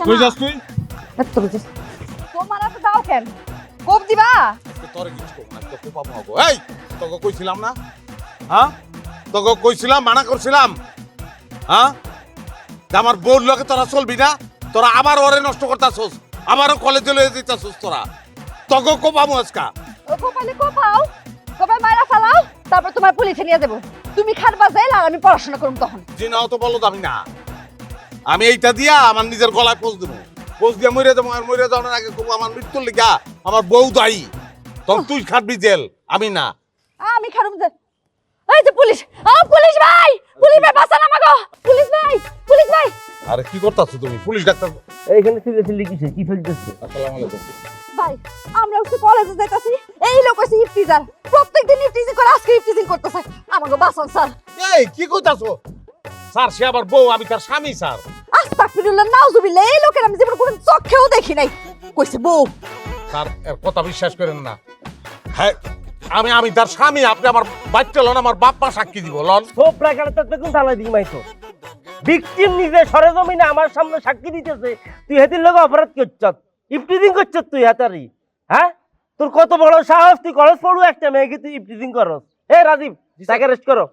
কই যাস তুই? তোমার তো দাও কেন? কোপ দিবা? তোরে কিছু কম না, তোকে পাবো হবো। এই তোকে কইছিলাম না? হ্যাঁ? তোকে কইছিলাম, মানা করছিলাম। হ্যাঁ? যে আমার বউর লগে তোরা চলবি না, তোরা আবার ওরে নষ্ট করতাছস, আবারও কলেজে লয়ে যেতাছস তোরা। তোকে কোপামু আজকা। ও কোপালে কোপাও, কোপায় মাইরা ফেলাও, তারপর তোমার পুলিশে নিয়ে দেবো। তুমি খাটবা যাইল আর আমি পড়াশোনা করব তখন। জি নাও তো বলো আমি না। আমি এইটা দিয়া আমার নিজের গলায় পোজ দেবো। পোজ দিয়ে মরে যাবো, আর মরে যাওয়ার আগে খুব আমার মৃত্যুর লিগা আমার বউ দায়ী। তখন তুই খাটবি জেল, আমি না। আমি খাটব যে। এই যে পুলিশ, পুলিশ ভাই, পুলিশ ভাই বাঁচান আমাগো। পুলিশ ভাই, পুলিশ ভাই। আরে কি করতাছ তুমি? Police doctor. এইখানে চিল্লাচিল্লি কিসে? কি ফেলতেছে? আসসালামু আলাইকুম। ভাই, আমরা হচ্ছে কলেজে যাইতাছি। এই লোক হচ্ছে ইফতিজার। প্রত্যেকদিন ইফতিজিং করে, আজকে ইফতিজিং করতেছে। আমাগো বাঁচান স্যার। এই কি কইতাছো? স্যার সে আবার বউ, আমি তার স্বামী স্যার। আস্তাগফিরুল্লাহ, নাউজুবিল্লাহ। এই লোকের আমি জীবনে কোনো চোখেও দেখি নাই। কইছে বউ। স্যার এর কথা বিশ্বাস করেন না। হ্যাঁ আমি তার স্বামী। আপনি আমার বাচ্চা লন, আমার বাপ মা সাক্ষী দিব লন। সব প্রাকারে তো কোন তালাই দিই মাইতো। ভিকটিম নিজে সরেজমিনে আমার সামনে সাক্ষী দিতেছে, তুই হেতির লগে অপরাধ করছস, ইফটিজিং করছস তুই হাতারি। হ্যাঁ, তোর কত বড় সাহস, তুই কলেজ পড়ু একটা মেয়েকে তুই ইফটিজিং করস। হে রাজীব, তাকে অ্যারেস্ট করো।